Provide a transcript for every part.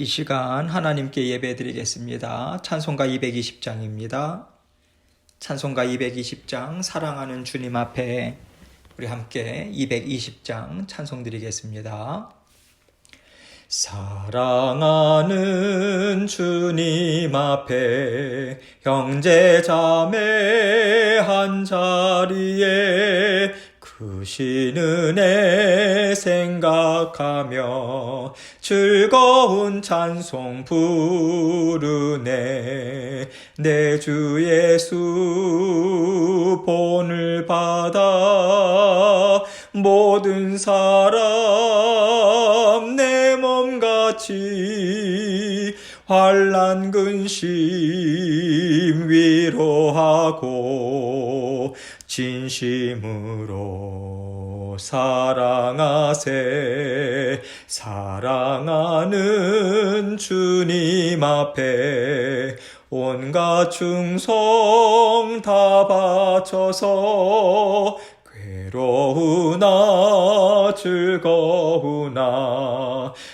이 시간 하나님께 예배드리겠습니다. 찬송가 220장입니다. 찬송가 220장 사랑하는 주님 앞에 우리 함께 220장 찬송 드리겠습니다. 사랑하는 주님 앞에 형제 자매 한자리에 크신 은혜 생각하며 즐거운 찬송 부르네. 내 주 예수 본을 받아 모든 사람 내 몸같이 환난 근심 위로하고 진심으로 사랑하세. 사랑하는 주님 앞에 온갖 충성 다 바쳐서 괴로우나 즐거우나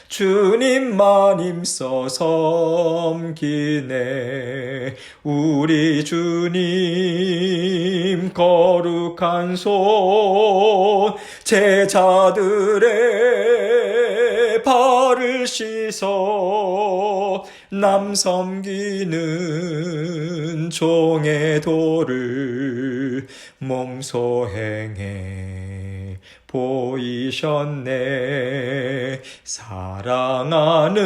주님만 힘써 섬기네. 우리 주님 거룩한 손 제자들의 발을 씻어 남 섬기는 종의 도를 몸소 행해 보이셨네. 사랑하는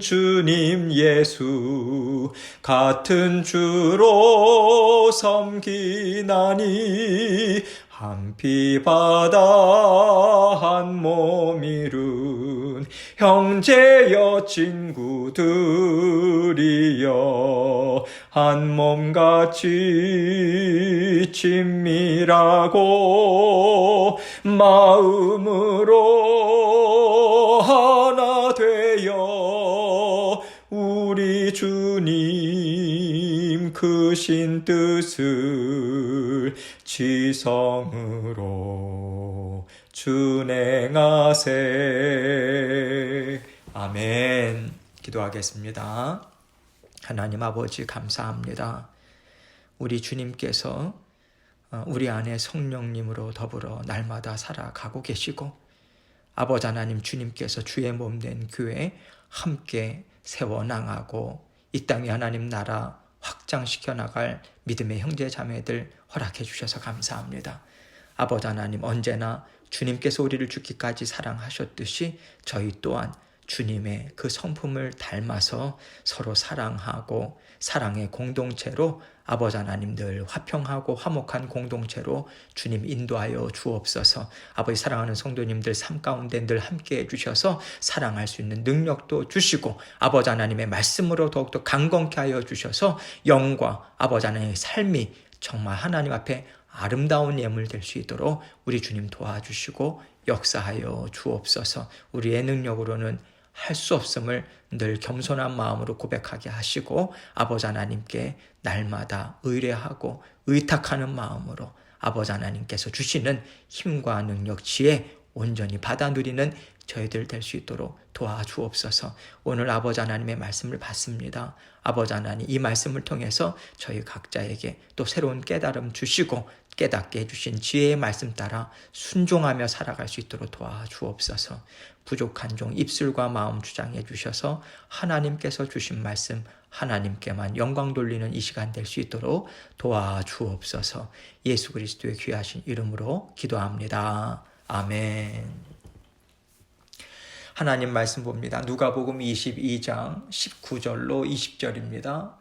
주님 예수 같은 주로 섬기나니 한 피 바다 한 몸 이룬 형제여 친구들이여 한 몸같이 친밀하고 마음으로 하나 되어 우리 주님 크신 뜻을 지성으로 준행하세. 아멘. 기도하겠습니다. 하나님 아버지 감사합니다. 우리 주님께서 우리 안에 성령님으로 더불어 날마다 살아가고 계시고 아버지 하나님 주님께서 주의 몸된 교회 함께 세워나가고 이 땅에 하나님 나라 확장시켜 나갈 믿음의 형제 자매들 허락해 주셔서 감사합니다. 아버지 하나님 언제나 주님께서 우리를 죽기까지 사랑하셨듯이 저희 또한 주님의 그 성품을 닮아서 서로 사랑하고 사랑의 공동체로 아버지 하나님 늘 화평하고 화목한 공동체로 주님 인도하여 주옵소서. 아버지 사랑하는 성도님들 삶 가운데 늘 함께해 주셔서 사랑할 수 있는 능력도 주시고 아버지 하나님의 말씀으로 더욱더 강건케 하여 주셔서 영과 아버지 하나님의 삶이 정말 하나님 앞에 아름다운 예물 될 수 있도록 우리 주님 도와주시고 역사하여 주옵소서. 우리의 능력으로는 할 수 없음을 늘 겸손한 마음으로 고백하게 하시고 아버지 하나님께 날마다 의뢰하고 의탁하는 마음으로 아버지 하나님께서 주시는 힘과 능력, 지혜 온전히 받아 누리는 저희들 될 수 있도록 도와주옵소서. 오늘 아버지 하나님의 말씀을 받습니다. 아버지 하나님 이 말씀을 통해서 저희 각자에게 또 새로운 깨달음 주시고 깨닫게 해주신 지혜의 말씀 따라 순종하며 살아갈 수 있도록 도와주옵소서. 부족한 종 입술과 마음 주장해 주셔서 하나님께서 주신 말씀 하나님께만 영광 돌리는 이 시간 될 수 있도록 도와주옵소서. 예수 그리스도의 귀하신 이름으로 기도합니다. 아멘. 하나님 말씀 봅니다. 누가복음 22장 19절로 20절입니다.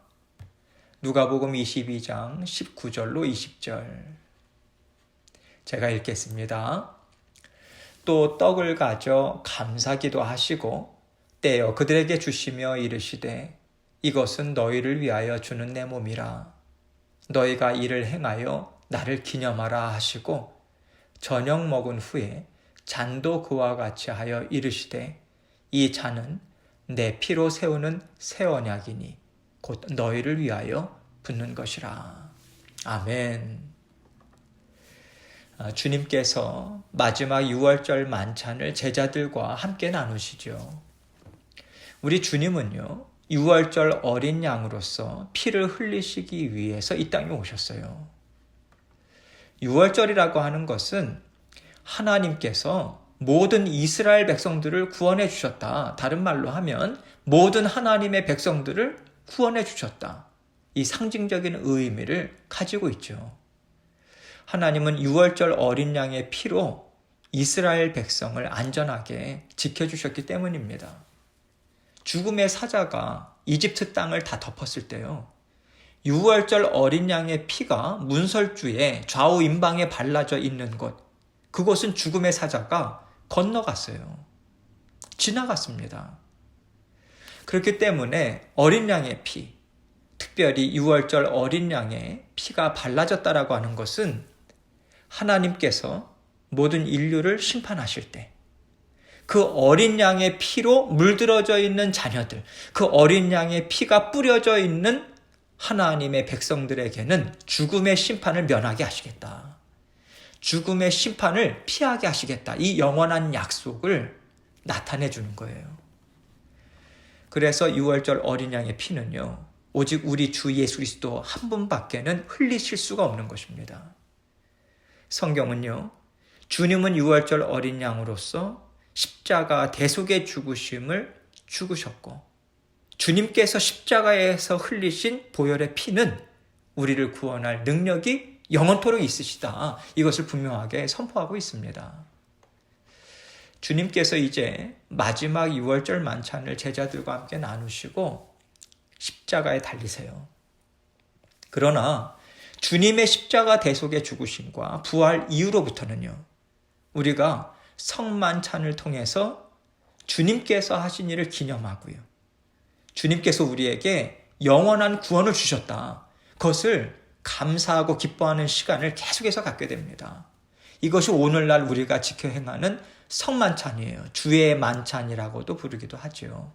누가복음 22장 19절로 20절. 제가 읽겠습니다. 또 떡을 가져 감사기도 하시고 떼어 그들에게 주시며 이르시되 이것은 너희를 위하여 주는 내 몸이라. 너희가 이를 행하여 나를 기념하라 하시고 저녁 먹은 후에 잔도 그와 같이 하여 이르시되 이 잔은 내 피로 세우는 새 언약이니 곧 너희를 위하여 붓는 것이라. 아멘. 주님께서 마지막 6월절 만찬을 제자들과 함께 나누시죠. 우리 주님은요, 유월절 어린 양으로서 피를 흘리시기 위해서 이 땅에 오셨어요. 유월절이라고 하는 것은 하나님께서 모든 이스라엘 백성들을 구원해 주셨다. 다른 말로 하면 모든 하나님의 백성들을 구원해 주셨다. 이 상징적인 의미를 가지고 있죠. 하나님은 유월절 어린 양의 피로 이스라엘 백성을 안전하게 지켜주셨기 때문입니다. 죽음의 사자가 이집트 땅을 다 덮었을 때요, 유월절 어린 양의 피가 문설주에 좌우 임방에 발라져 있는 곳, 그곳은 죽음의 사자가 건너갔어요. 지나갔습니다. 그렇기 때문에 어린 양의 피, 특별히 유월절 어린 양의 피가 발라졌다라고 하는 것은 하나님께서 모든 인류를 심판하실 때 그 어린 양의 피로 물들어져 있는 자녀들, 그 어린 양의 피가 뿌려져 있는 하나님의 백성들에게는 죽음의 심판을 면하게 하시겠다. 죽음의 심판을 피하게 하시겠다. 이 영원한 약속을 나타내 주는 거예요. 그래서 유월절 어린 양의 피는요, 오직 우리 주 예수 그리스도 한 분밖에는 흘리실 수가 없는 것입니다. 성경은요, 주님은 유월절 어린 양으로서 십자가 대속의 죽으심을 죽으셨고, 주님께서 십자가에서 흘리신 보혈의 피는 우리를 구원할 능력이 영원토록 있으시다. 이것을 분명하게 선포하고 있습니다. 주님께서 이제 마지막 유월절 만찬을 제자들과 함께 나누시고 십자가에 달리세요. 그러나 주님의 십자가 대속의 죽으심과 부활 이후로부터는요, 우리가 성만찬을 통해서 주님께서 하신 일을 기념하고요, 주님께서 우리에게 영원한 구원을 주셨다. 그것을 감사하고 기뻐하는 시간을 계속해서 갖게 됩니다. 이것이 오늘날 우리가 지켜 행하는 성만찬이에요. 주의 만찬이라고도 부르기도 하죠.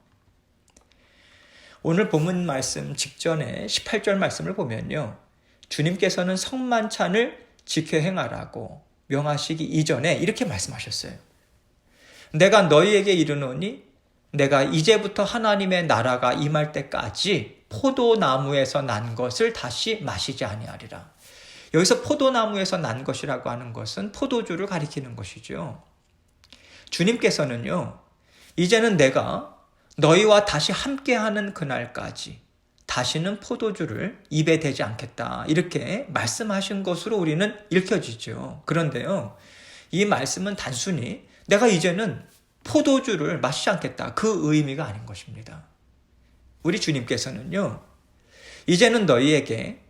오늘 본문 말씀 직전에 18절 말씀을 보면요, 주님께서는 성만찬을 지켜 행하라고 명하시기 이전에 이렇게 말씀하셨어요. 내가 너희에게 이르노니 내가 이제부터 하나님의 나라가 임할 때까지 포도나무에서 난 것을 다시 마시지 아니하리라. 여기서 포도나무에서 난 것이라고 하는 것은 포도주를 가리키는 것이죠. 주님께서는요, 이제는 내가 너희와 다시 함께하는 그날까지 다시는 포도주를 입에 대지 않겠다, 이렇게 말씀하신 것으로 우리는 읽혀지죠. 그런데요, 이 말씀은 단순히 내가 이제는 포도주를 마시지 않겠다, 그 의미가 아닌 것입니다. 우리 주님께서는요, 이제는 너희에게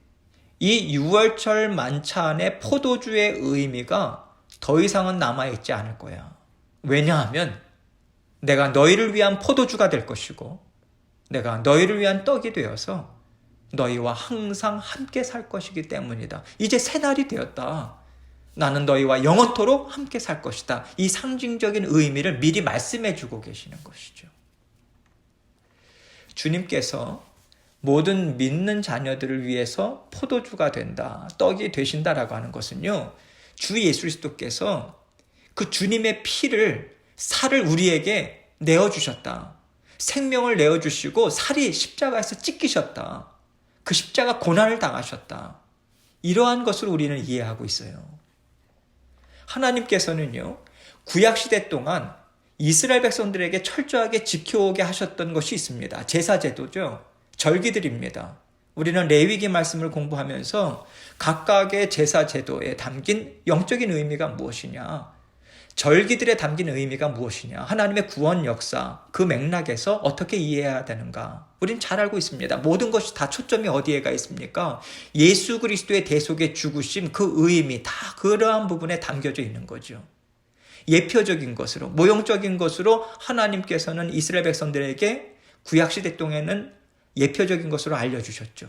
이 유월절 만찬의 포도주의 의미가 더 이상은 남아있지 않을 거야. 왜냐하면 내가 너희를 위한 포도주가 될 것이고 내가 너희를 위한 떡이 되어서 너희와 항상 함께 살 것이기 때문이다. 이제 새날이 되었다. 나는 너희와 영원토록 함께 살 것이다. 이 상징적인 의미를 미리 말씀해 주고 계시는 것이죠. 주님께서 모든 믿는 자녀들을 위해서 포도주가 된다, 떡이 되신다라고 하는 것은요, 주 예수 그리스도께서 그 주님의 피를, 살을 우리에게 내어주셨다. 생명을 내어주시고 살이 십자가에서 찢기셨다. 그 십자가 고난을 당하셨다. 이러한 것을 우리는 이해하고 있어요. 하나님께서는요, 구약시대 동안 이스라엘 백성들에게 철저하게 지켜오게 하셨던 것이 있습니다. 제사제도죠. 절기들입니다. 우리는 레위기 말씀을 공부하면서 각각의 제사제도에 담긴 영적인 의미가 무엇이냐, 절기들에 담긴 의미가 무엇이냐, 하나님의 구원 역사, 그 맥락에서 어떻게 이해해야 되는가, 우린 잘 알고 있습니다. 모든 것이 다 초점이 어디에 가 있습니까? 예수 그리스도의 대속의 죽으심, 그 의미, 다 그러한 부분에 담겨져 있는 거죠. 예표적인 것으로, 모형적인 것으로 하나님께서는 이스라엘 백성들에게 구약시대 동에는 예표적인 것으로 알려주셨죠.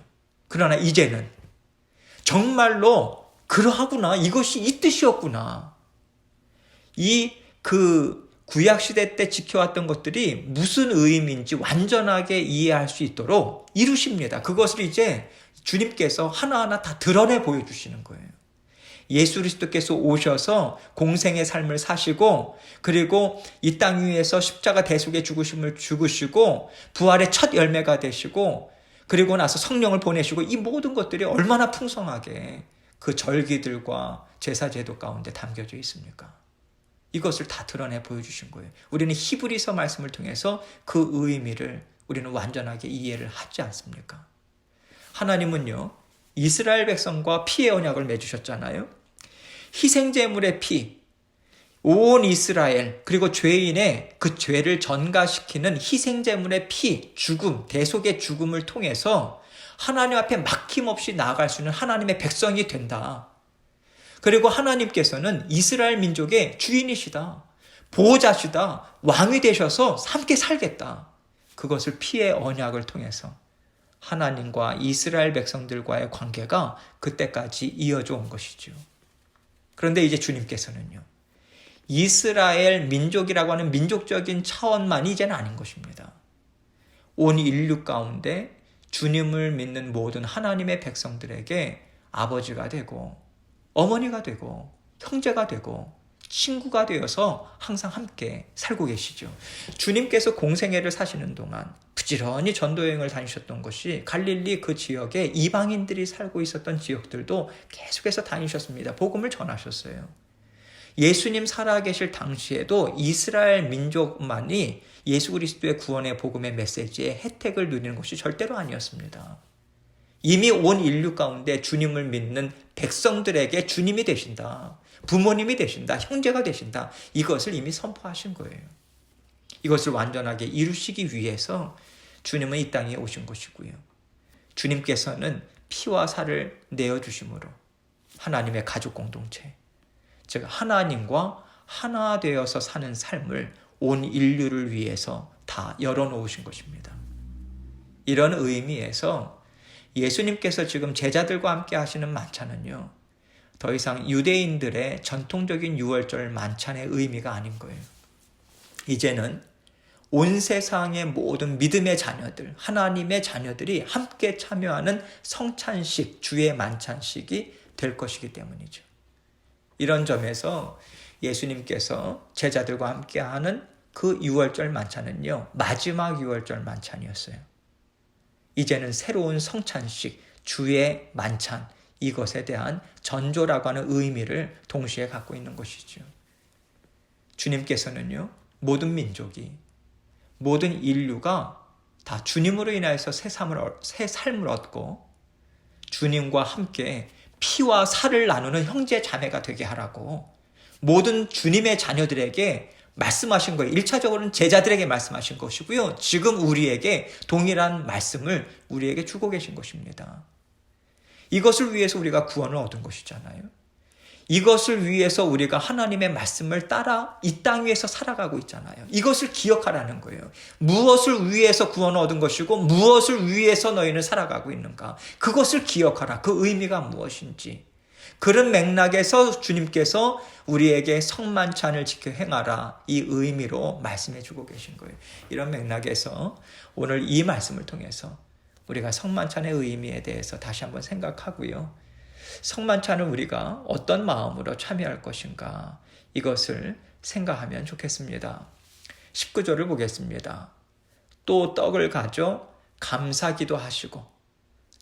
그러나 이제는 정말로 그러하구나, 이것이 이 뜻이었구나, 그 구약시대 때 지켜왔던 것들이 무슨 의미인지 완전하게 이해할 수 있도록 이루십니다. 그것을 이제 주님께서 하나하나 다 드러내 보여주시는 거예요. 예수 그리스도께서 오셔서 공생의 삶을 사시고 그리고 이 땅 위에서 십자가 대속의 죽으심을 죽으시고 부활의 첫 열매가 되시고 그리고 나서 성령을 보내시고 이 모든 것들이 얼마나 풍성하게 그 절기들과 제사제도 가운데 담겨져 있습니까? 이것을 다 드러내 보여주신 거예요. 우리는 히브리서 말씀을 통해서 그 의미를 우리는 완전하게 이해를 하지 않습니까? 하나님은요, 이스라엘 백성과 피의 언약을 맺으셨잖아요. 희생제물의 피, 온 이스라엘 그리고 죄인의 그 죄를 전가시키는 희생제물의 피, 죽음, 대속의 죽음을 통해서 하나님 앞에 막힘없이 나아갈 수 있는 하나님의 백성이 된다. 그리고 하나님께서는 이스라엘 민족의 주인이시다. 보호자시다. 왕이 되셔서 함께 살겠다. 그것을 피의 언약을 통해서 하나님과 이스라엘 백성들과의 관계가 그때까지 이어져 온 것이죠. 그런데 이제 주님께서는요, 이스라엘 민족이라고 하는 민족적인 차원만이 이제는 아닌 것입니다. 온 인류 가운데 주님을 믿는 모든 하나님의 백성들에게 아버지가 되고 어머니가 되고 형제가 되고 친구가 되어서 항상 함께 살고 계시죠. 주님께서 공생애를 사시는 동안 부지런히 전도여행을 다니셨던 것이 갈릴리 그 지역에 이방인들이 살고 있었던 지역들도 계속해서 다니셨습니다. 복음을 전하셨어요. 예수님 살아계실 당시에도 이스라엘 민족만이 예수 그리스도의 구원의 복음의 메시지에 혜택을 누리는 것이 절대로 아니었습니다. 이미 온 인류 가운데 주님을 믿는 백성들에게 주님이 되신다. 부모님이 되신다. 형제가 되신다. 이것을 이미 선포하신 거예요. 이것을 완전하게 이루시기 위해서 주님은 이 땅에 오신 것이고요. 주님께서는 피와 살을 내어주심으로 하나님의 가족 공동체, 즉 하나님과 하나 되어서 사는 삶을 온 인류를 위해서 다 열어놓으신 것입니다. 이런 의미에서 예수님께서 지금 제자들과 함께 하시는 만찬은요, 더 이상 유대인들의 전통적인 유월절 만찬의 의미가 아닌 거예요. 이제는 온 세상의 모든 믿음의 자녀들, 하나님의 자녀들이 함께 참여하는 성찬식, 주의 만찬식이 될 것이기 때문이죠. 이런 점에서 예수님께서 제자들과 함께하는 그 유월절 만찬은요, 마지막 유월절 만찬이었어요. 이제는 새로운 성찬식, 주의 만찬, 이것에 대한 전조라고 하는 의미를 동시에 갖고 있는 것이죠. 주님께서는요, 모든 민족이, 모든 인류가 다 주님으로 인하여서 새 삶을 얻고 주님과 함께 피와 살을 나누는 형제 자매가 되게 하라고 모든 주님의 자녀들에게 말씀하신 거예요. 1차적으로는 제자들에게 말씀하신 것이고요. 지금 우리에게 동일한 말씀을 우리에게 주고 계신 것입니다. 이것을 위해서 우리가 구원을 얻은 것이잖아요. 이것을 위해서 우리가 하나님의 말씀을 따라 이 땅 위에서 살아가고 있잖아요. 이것을 기억하라는 거예요. 무엇을 위해서 구원을 얻은 것이고 무엇을 위해서 너희는 살아가고 있는가. 그것을 기억하라. 그 의미가 무엇인지. 그런 맥락에서 주님께서 우리에게 성만찬을 지켜 행하라. 이 의미로 말씀해 주고 계신 거예요. 이런 맥락에서 오늘 이 말씀을 통해서 우리가 성만찬의 의미에 대해서 다시 한번 생각하고요. 성만찬을 우리가 어떤 마음으로 참여할 것인가, 이것을 생각하면 좋겠습니다. 19절을 보겠습니다. 또 떡을 가져 감사기도 하시고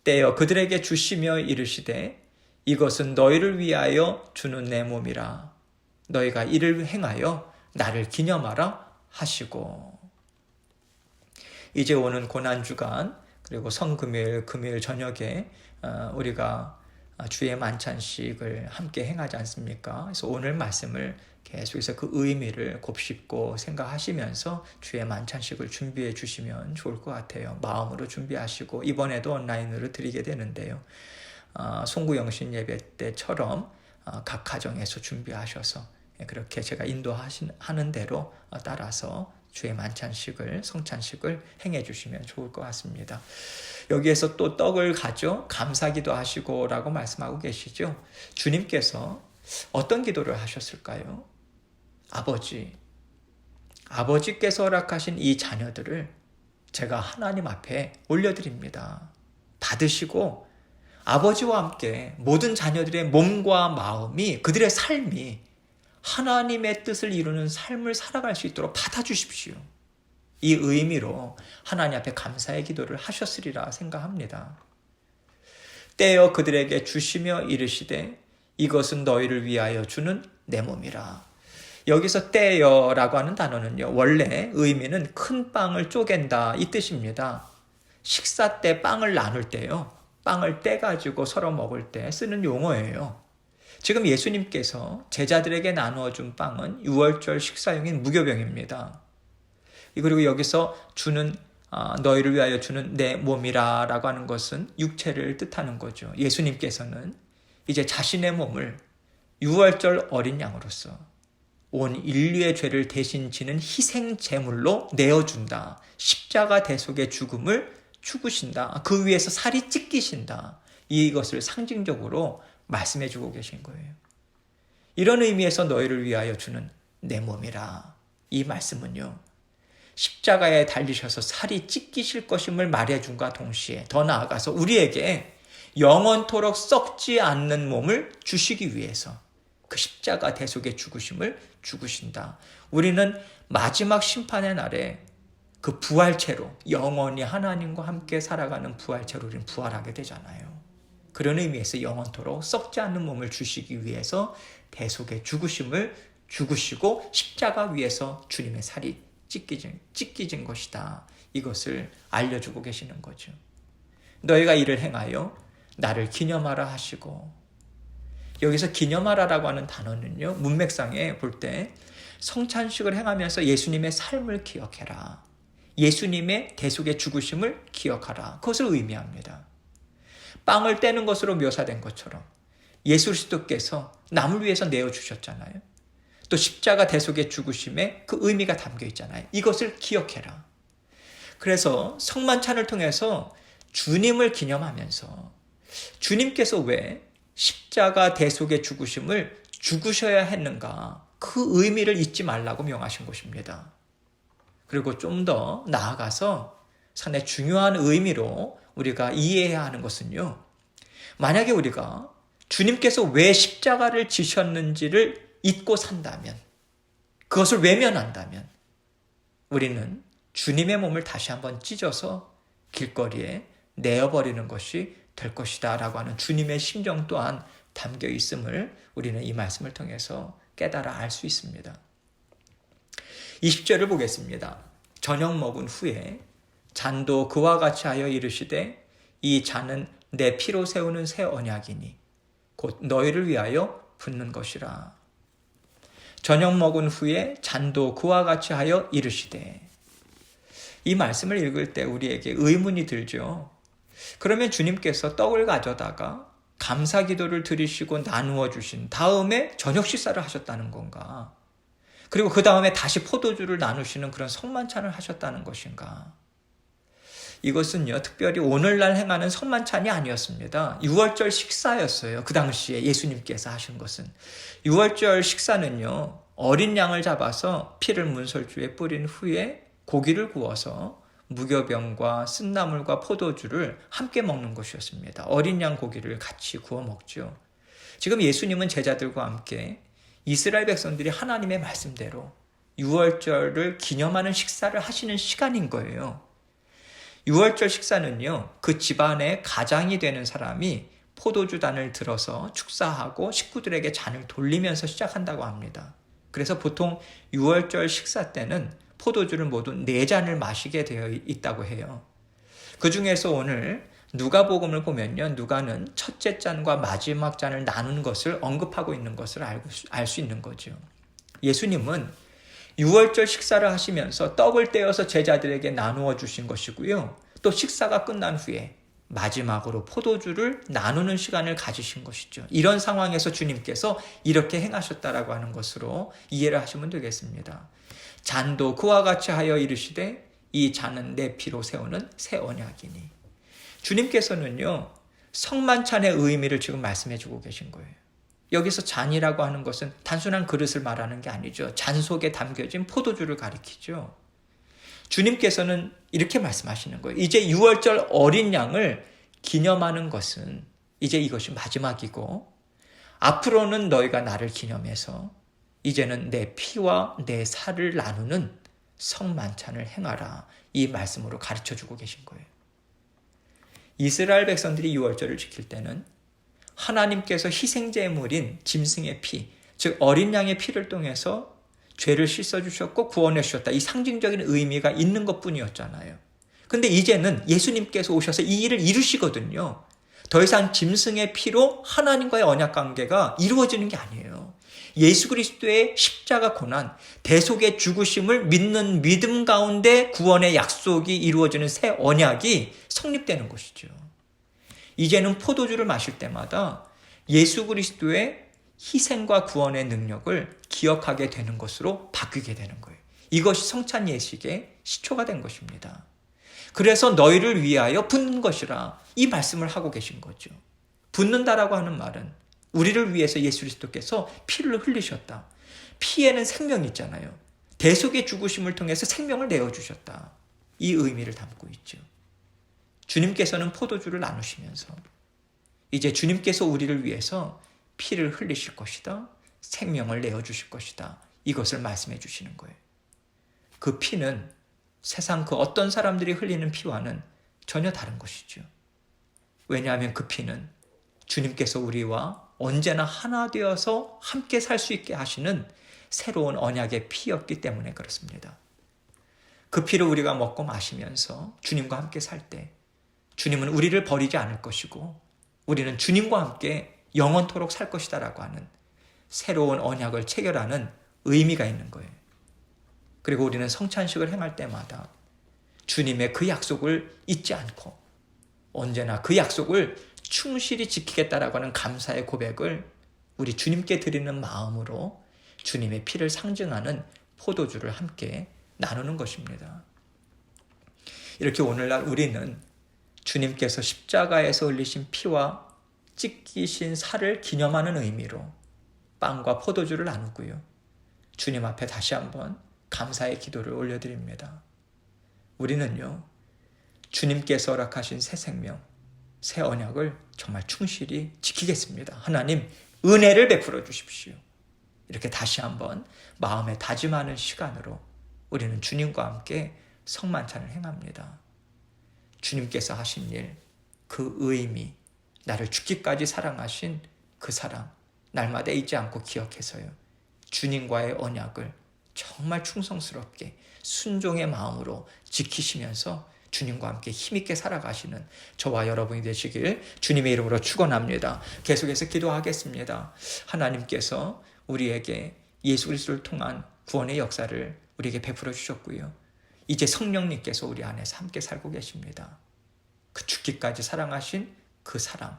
떼어 그들에게 주시며 이르시되 이것은 너희를 위하여 주는 내 몸이라. 너희가 이를 행하여 나를 기념하라 하시고. 이제 오는 고난주간 그리고 성금요일, 금요일 저녁에 우리가 주의 만찬식을 함께 행하지 않습니까? 그래서 오늘 말씀을 계속해서 그 의미를 곱씹고 생각하시면서 주의 만찬식을 준비해 주시면 좋을 것 같아요. 마음으로 준비하시고 이번에도 온라인으로 드리게 되는데요. 송구영신 예배 때처럼 각 가정에서 준비하셔서 그렇게 제가 인도하는 대로 따라서 주의 만찬식을, 성찬식을 행해 주시면 좋을 것 같습니다. 여기에서 또 떡을 가져 감사기도 하시고 라고 말씀하고 계시죠. 주님께서 어떤 기도를 하셨을까요? 아버지께서 허락하신 이 자녀들을 제가 하나님 앞에 올려드립니다. 받으시고 아버지와 함께 모든 자녀들의 몸과 마음이, 그들의 삶이 하나님의 뜻을 이루는 삶을 살아갈 수 있도록 받아주십시오. 이 의미로 하나님 앞에 감사의 기도를 하셨으리라 생각합니다. 떼어 그들에게 주시며 이르시되 이것은 너희를 위하여 주는 내 몸이라. 여기서 떼어라고 하는 단어는요, 원래 의미는 큰 빵을 쪼갠다 이 뜻입니다. 식사 때 빵을 나눌 때요, 빵을 떼가지고 서로 먹을 때 쓰는 용어예요. 지금 예수님께서 제자들에게 나누어 준 빵은 유월절 식사용인 무교병입니다. 그리고 여기서 주는 너희를 위하여 주는 내 몸이라 라고 하는 것은 육체를 뜻하는 거죠. 예수님께서는 이제 자신의 몸을 유월절 어린 양으로서 온 인류의 죄를 대신 지는 희생 제물로 내어준다. 십자가 대속의 죽음을 죽으신다. 그 위에서 살이 찢기신다. 이것을 상징적으로 말씀해 주고 계신 거예요. 이런 의미에서 너희를 위하여 주는 내 몸이라. 이 말씀은요, 십자가에 달리셔서 살이 찢기실 것임을 말해준과 동시에 더 나아가서 우리에게 영원토록 썩지 않는 몸을 주시기 위해서 그 십자가 대속의 죽으심을 죽으신다. 우리는 마지막 심판의 날에 그 부활체로 영원히 하나님과 함께 살아가는 부활체로 우리는 부활하게 되잖아요. 그런 의미에서 영원토록 썩지 않는 몸을 주시기 위해서 대속의 죽으심을 죽으시고 십자가 위에서 주님의 살이 찢기진 것이다. 이것을 알려주고 계시는 거죠. 너희가 이를 행하여 나를 기념하라 하시고, 여기서 기념하라라고 하는 단어는요, 문맥상에 볼 때 성찬식을 행하면서 예수님의 삶을 기억해라. 예수님의 대속의 죽으심을 기억하라. 그것을 의미합니다. 빵을 떼는 것으로 묘사된 것처럼 예수 그리스도께서 남을 위해서 내어주셨잖아요. 또 십자가 대속의 죽으심에 그 의미가 담겨 있잖아요. 이것을 기억해라. 그래서 성만찬을 통해서 주님을 기념하면서 주님께서 왜 십자가 대속의 죽으심을 죽으셔야 했는가, 그 의미를 잊지 말라고 명하신 것입니다. 그리고 좀 더 나아가서 상당히 중요한 의미로 우리가 이해해야 하는 것은요, 만약에 우리가 주님께서 왜 십자가를 지셨는지를 잊고 산다면, 그것을 외면한다면 우리는 주님의 몸을 다시 한번 찢어서 길거리에 내어버리는 것이 될 것이다 라고 하는 주님의 심정 또한 담겨 있음을 우리는 이 말씀을 통해서 깨달아 알 수 있습니다. 20절을 보겠습니다. 저녁 먹은 후에 잔도 그와 같이 하여 이르시되 이 잔은 내 피로 세우는 새 언약이니 곧 너희를 위하여 붓는 것이라. 저녁 먹은 후에 잔도 그와 같이 하여 이르시되, 이 말씀을 읽을 때 우리에게 의문이 들죠. 그러면 주님께서 떡을 가져다가 감사 기도를 드리시고 나누어 주신 다음에 저녁 식사를 하셨다는 건가? 그리고 그 다음에 다시 포도주를 나누시는 그런 성만찬을 하셨다는 것인가? 이것은요, 특별히 오늘날 행하는 성만찬이 아니었습니다. 유월절 식사였어요. 그 당시에 예수님께서 하신 것은. 유월절 식사는요, 어린 양을 잡아서 피를 문설주에 뿌린 후에 고기를 구워서 무교병과 쓴나물과 포도주를 함께 먹는 것이었습니다. 어린 양 고기를 같이 구워 먹죠. 지금 예수님은 제자들과 함께 이스라엘 백성들이 하나님의 말씀대로 유월절을 기념하는 식사를 하시는 시간인 거예요. 유월절 식사는요, 그 집안의 가장이 되는 사람이 포도주단을 들어서 축사하고 식구들에게 잔을 돌리면서 시작한다고 합니다. 그래서 보통 유월절 식사 때는 포도주를 모두 4잔을 마시게 되어 있다고 해요. 그 중에서 오늘 누가복음을 보면요, 누가는 첫째 잔과 마지막 잔을 나눈 것을 언급하고 있는 것을 알 수 있는 거죠. 예수님은 유월절 식사를 하시면서 떡을 떼어서 제자들에게 나누어 주신 것이고요. 또 식사가 끝난 후에 마지막으로 포도주를 나누는 시간을 가지신 것이죠. 이런 상황에서 주님께서 이렇게 행하셨다라고 하는 것으로 이해를 하시면 되겠습니다. 잔도 그와 같이 하여 이르시되 이 잔은 내 피로 세우는 새 언약이니. 주님께서는요, 성만찬의 의미를 지금 말씀해 주고 계신 거예요. 여기서 잔이라고 하는 것은 단순한 그릇을 말하는 게 아니죠. 잔 속에 담겨진 포도주를 가리키죠. 주님께서는 이렇게 말씀하시는 거예요. 이제 유월절 어린 양을 기념하는 것은 이제 이것이 마지막이고 앞으로는 너희가 나를 기념해서 이제는 내 피와 내 살을 나누는 성만찬을 행하라. 이 말씀으로 가르쳐주고 계신 거예요. 이스라엘 백성들이 유월절을 지킬 때는 하나님께서 희생제물인 짐승의 피, 즉 어린 양의 피를 통해서 죄를 씻어주셨고 구원해 주셨다. 이 상징적인 의미가 있는 것뿐이었잖아요. 근데 이제는 예수님께서 오셔서 이 일을 이루시거든요. 더 이상 짐승의 피로 하나님과의 언약 관계가 이루어지는 게 아니에요. 예수 그리스도의 십자가 고난, 대속의 죽으심을 믿는 믿음 가운데 구원의 약속이 이루어지는 새 언약이 성립되는 것이죠. 이제는 포도주를 마실 때마다 예수 그리스도의 희생과 구원의 능력을 기억하게 되는 것으로 바뀌게 되는 거예요. 이것이 성찬 예식의 시초가 된 것입니다. 그래서 너희를 위하여 붓는 것이라 이 말씀을 하고 계신 거죠. 붓는다라고 하는 말은 우리를 위해서 예수 그리스도께서 피를 흘리셨다. 피에는 생명이 있잖아요. 대속의 죽으심을 통해서 생명을 내어주셨다. 이 의미를 담고 있죠. 주님께서는 포도주를 나누시면서 이제 주님께서 우리를 위해서 피를 흘리실 것이다. 생명을 내어주실 것이다. 이것을 말씀해 주시는 거예요. 그 피는 세상 그 어떤 사람들이 흘리는 피와는 전혀 다른 것이죠. 왜냐하면 그 피는 주님께서 우리와 언제나 하나 되어서 함께 살 수 있게 하시는 새로운 언약의 피였기 때문에 그렇습니다. 그 피를 우리가 먹고 마시면서 주님과 함께 살 때 주님은 우리를 버리지 않을 것이고 우리는 주님과 함께 영원토록 살 것이다라고 하는 새로운 언약을 체결하는 의미가 있는 거예요. 그리고 우리는 성찬식을 행할 때마다 주님의 그 약속을 잊지 않고 언제나 그 약속을 충실히 지키겠다라고 하는 감사의 고백을 우리 주님께 드리는 마음으로 주님의 피를 상징하는 포도주를 함께 나누는 것입니다. 이렇게 오늘날 우리는 주님께서 십자가에서 흘리신 피와 찢기신 살을 기념하는 의미로 빵과 포도주를 나누고요. 주님 앞에 다시 한번 감사의 기도를 올려드립니다. 우리는요, 주님께서 허락하신 새 생명, 새 언약을 정말 충실히 지키겠습니다. 하나님, 은혜를 베풀어 주십시오. 이렇게 다시 한번 마음에 다짐하는 시간으로 우리는 주님과 함께 성만찬을 행합니다. 주님께서 하신 일, 그 의미, 나를 죽기까지 사랑하신 그 사랑, 날마다 잊지 않고 기억해서요. 주님과의 언약을 정말 충성스럽게 순종의 마음으로 지키시면서 주님과 함께 힘있게 살아가시는 저와 여러분이 되시길 주님의 이름으로 축원합니다. 계속해서 기도하겠습니다. 하나님께서 우리에게 예수 그리스도를 통한 구원의 역사를 우리에게 베풀어 주셨고요. 이제 성령님께서 우리 안에서 함께 살고 계십니다. 그 죽기까지 사랑하신 그 사랑,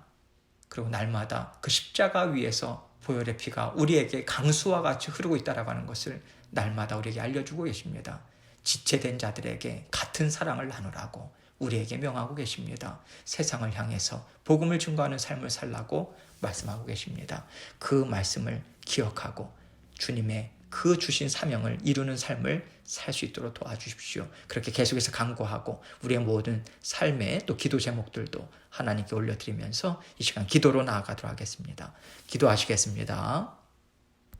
그리고 날마다 그 십자가 위에서 보혈의 피가 우리에게 강수와 같이 흐르고 있다라고 하는 것을 날마다 우리에게 알려주고 계십니다. 지체된 자들에게 같은 사랑을 나누라고 우리에게 명하고 계십니다. 세상을 향해서 복음을 증거하는 삶을 살라고 말씀하고 계십니다. 그 말씀을 기억하고 주님의 그 주신 사명을 이루는 삶을 살 수 있도록 도와주십시오. 그렇게 계속해서 간구하고 우리의 모든 삶의 또 기도 제목들도 하나님께 올려드리면서 이 시간 기도로 나아가도록 하겠습니다. 기도하시겠습니다.